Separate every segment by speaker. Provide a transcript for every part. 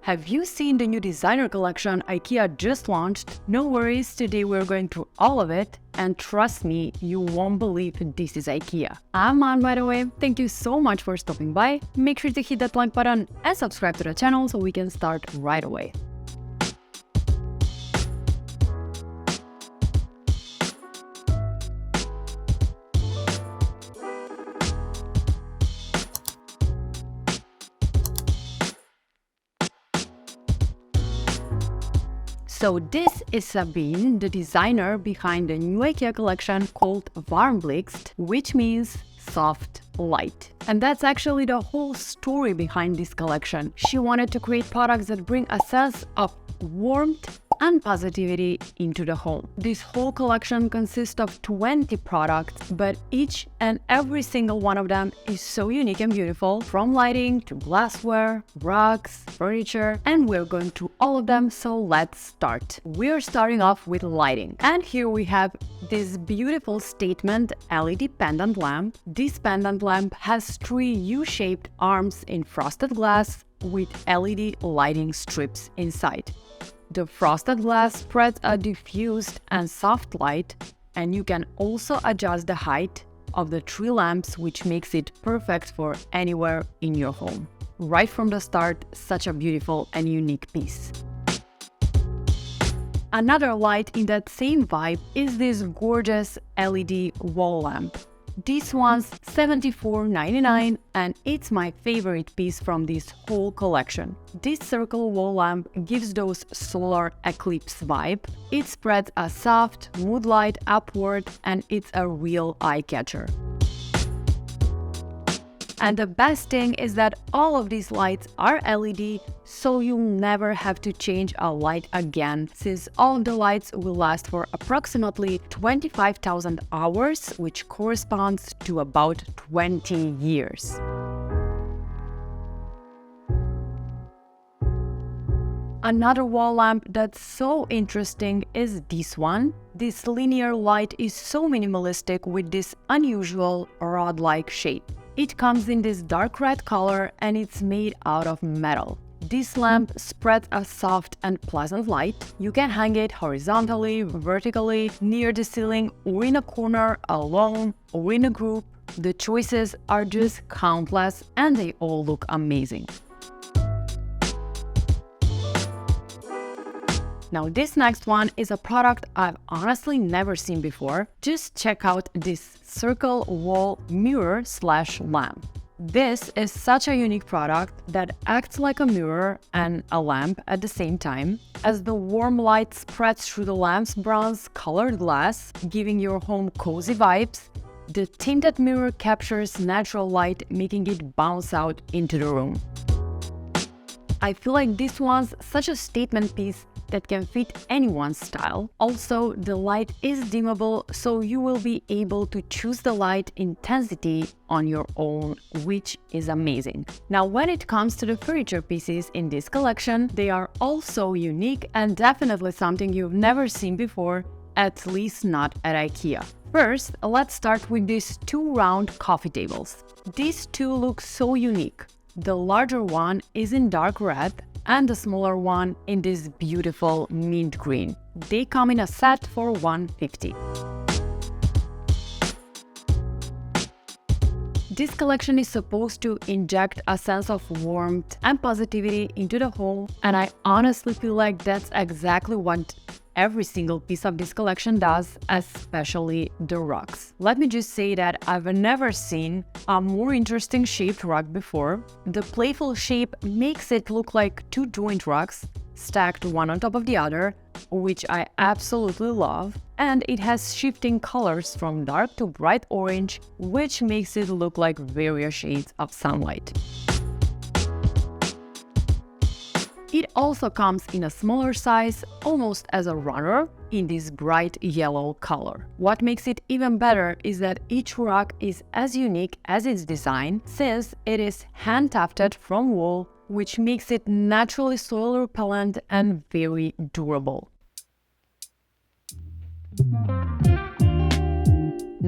Speaker 1: Have you seen the new designer collection Ikea just launched? No worries, today we're going through all of it, and trust me, you won't believe this is Ikea. I'm An, by the way. Thank you so much for stopping by. Make sure to hit that like button and subscribe to the channel so we can start right away. So this is Sabine, the designer behind the new Ikea collection called VARMBLIXT, which means soft light. And that's actually the whole story behind this collection. She wanted to create products that bring a sense of warmth and positivity into the home. This whole collection consists of 20 products, but each and every single one of them is so unique and beautiful, from lighting to glassware, rugs, furniture, and we're going through all of them, so let's start. We're starting off with lighting. And here we have this beautiful statement LED pendant lamp. This pendant lamp has 3 U-shaped arms in frosted glass with LED lighting strips inside. The frosted glass spreads a diffused and soft light, and you can also adjust the height of the 3 lamps, which makes it perfect for anywhere in your home. Right from the start, such a beautiful and unique piece. Another light in that same vibe is this gorgeous LED wall lamp. This one's $74.99 and it's my favorite piece from this whole collection. This circle wall lamp gives those solar eclipse vibe. It spreads a soft mood light upward and it's a real eye catcher. And the best thing is that all of these lights are LED, so you'll never have to change a light again, since all of the lights will last for approximately 25,000 hours, which corresponds to about 20 years. Another wall lamp that's so interesting is this one. This linear light is so minimalistic with this unusual rod-like shape. It comes in this dark red color and it's made out of metal. This lamp spreads a soft and pleasant light. You can hang it horizontally, vertically, near the ceiling, or in a corner, alone, or in a group. The choices are just countless and they all look amazing. Now this next one is a product I've honestly never seen before. Just check out this circle wall mirror / lamp. This is such a unique product that acts like a mirror and a lamp at the same time, as the warm light spreads through the lamp's bronze-colored glass, giving your home cozy vibes. The tinted mirror captures natural light, making it bounce out into the room. I feel like this one's such a statement piece that can fit anyone's style. Also, the light is dimmable, so you will be able to choose the light intensity on your own, which is amazing. Now, when it comes to the furniture pieces in this collection, they are also unique and definitely something you've never seen before, at least not at Ikea. First, let's start with these 2 round coffee tables. These 2 look so unique. The larger one is in dark red, and the smaller one in this beautiful mint green. They come in a set for $150. This collection is supposed to inject a sense of warmth and positivity into the home, and I honestly feel like that's exactly what every single piece of this collection does, especially the rugs. Let me just say that I've never seen a more interesting shaped rug before. The playful shape makes it look like 2 joint rugs stacked one on top of the other, which I absolutely love. And it has shifting colors from dark to bright orange, which makes it look like various shades of sunlight. It also comes in a smaller size, almost as a runner, in this bright yellow color. What makes it even better is that each rug is as unique as its design, since it is hand-tufted from wool, which makes it naturally soil repellent and very durable.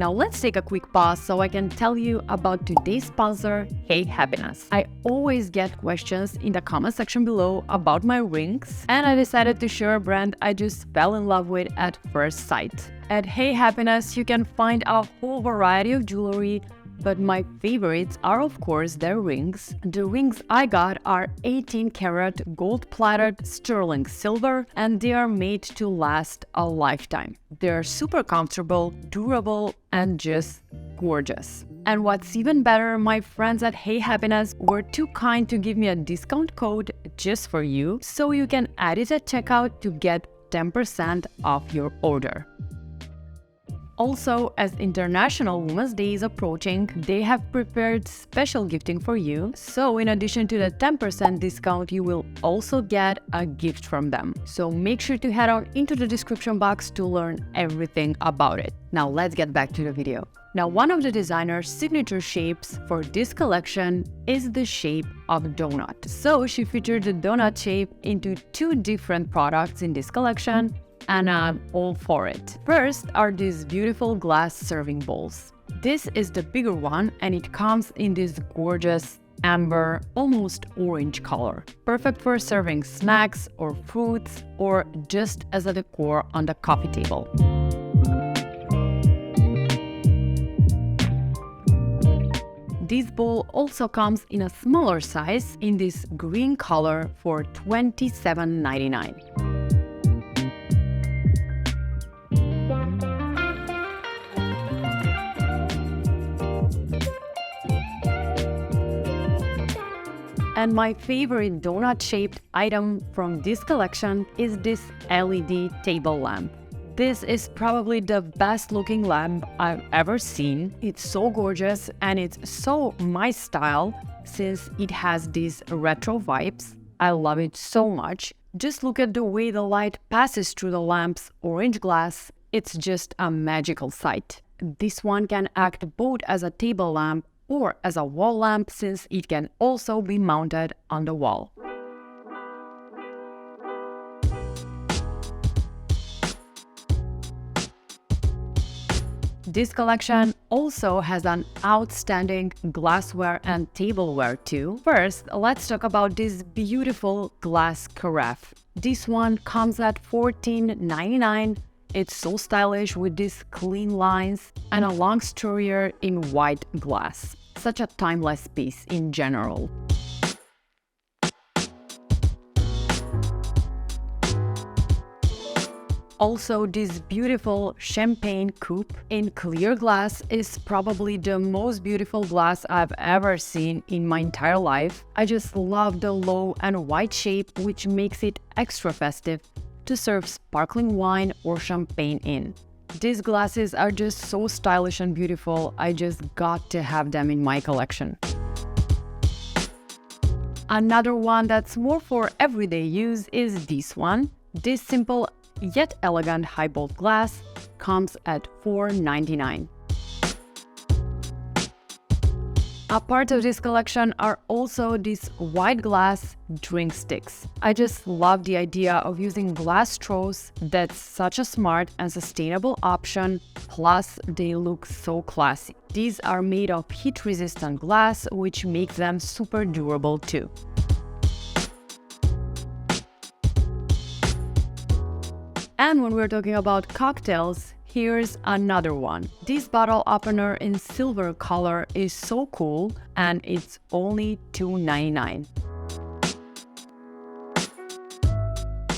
Speaker 1: Now let's take a quick pause so I can tell you about today's sponsor, Hey Happiness. I always get questions in the comment section below about my rings, and I decided to share a brand I just fell in love with at first sight. At Hey Happiness, you can find a whole variety of jewelry, but my favorites are of course their rings. The rings I got are 18-karat gold-plated sterling silver, and they are made to last a lifetime. They're super comfortable, durable, and just gorgeous. And what's even better, my friends at Hey Happiness were too kind to give me a discount code just for you, so you can add it at checkout to get 10% off your order. Also, as International Women's Day is approaching, they have prepared special gifting for you. So in addition to the 10% discount, you will also get a gift from them. So make sure to head on into the description box to learn everything about it. Now let's get back to the video. Now, one of the designer's signature shapes for this collection is the shape of donut. So she featured the donut shape into 2 different products in this collection, and I'm all for it. First are these beautiful glass serving bowls. This is the bigger one, and it comes in this gorgeous amber, almost orange color. Perfect for serving snacks or fruits, or just as a decor on the coffee table. This bowl also comes in a smaller size in this green color for $27.99. And my favorite donut-shaped item from this collection is this LED table lamp. This is probably the best looking lamp I've ever seen. It's so gorgeous and it's so my style since it has these retro vibes. I love it so much. Just look at the way the light passes through the lamp's orange glass. It's just a magical sight. This one can act both as a table lamp or as a wall lamp, since it can also be mounted on the wall. This collection also has an outstanding glassware and tableware too. First, let's talk about this beautiful glass carafe. This one comes at $14.99. It's so stylish with these clean lines and a long story in white glass. Such a timeless piece in general. Also, this beautiful champagne coupe in clear glass is probably the most beautiful glass I've ever seen in my entire life. I just love the low and wide shape, which makes it extra festive to serve sparkling wine or champagne in. These glasses are just so stylish and beautiful. I just got to have them in my collection. Another one that's more for everyday use is this one. This simple yet elegant highball glass comes at $4.99. A part of this collection are also these white glass drink sticks. I just love the idea of using glass straws. That's such a smart and sustainable option, plus they look so classy. These are made of heat-resistant glass, which makes them super durable too. And when we're talking about cocktails, here's another one. This bottle opener in silver color is so cool, and it's only $2.99.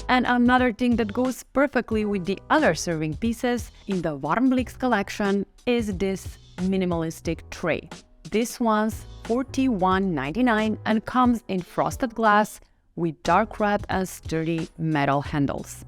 Speaker 1: And another thing that goes perfectly with the other serving pieces in the VARMBLIXT collection is this minimalistic tray. This one's $41.99 and comes in frosted glass with dark red and sturdy metal handles.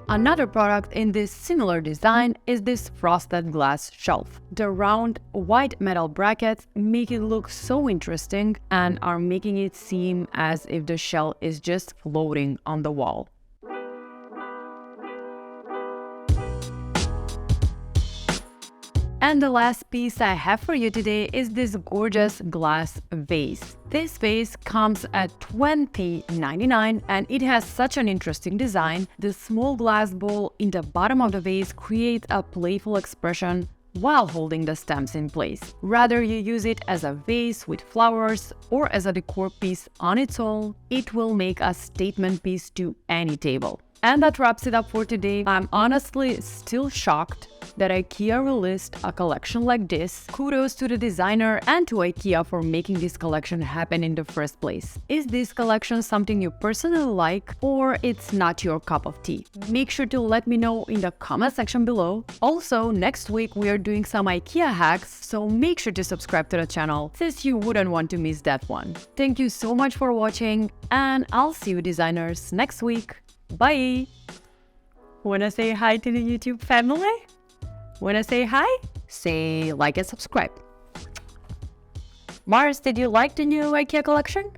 Speaker 1: Another product in this similar design is this frosted glass shelf. The round white metal brackets make it look so interesting and are making it seem as if the shelf is just floating on the wall. And the last piece I have for you today is this gorgeous glass vase. This vase comes at $20.99 and it has such an interesting design. The small glass bowl in the bottom of the vase creates a playful expression while holding the stems in place. Whether you use it as a vase with flowers or as a decor piece on its own, it will make a statement piece to any table. And that wraps it up for today. I'm honestly still shocked that IKEA released a collection like this. Kudos to the designer and to IKEA for making this collection happen in the first place. Is this collection something you personally like, or it's not your cup of tea? Make sure to let me know in the comment section below. Also, next week we are doing some IKEA hacks, so make sure to subscribe to the channel since you wouldn't want to miss that one. Thank you so much for watching, and I'll see you designers next week. Bye! Wanna say hi to the YouTube family? Wanna say hi? Say like and subscribe. Mars, did you like the new IKEA collection?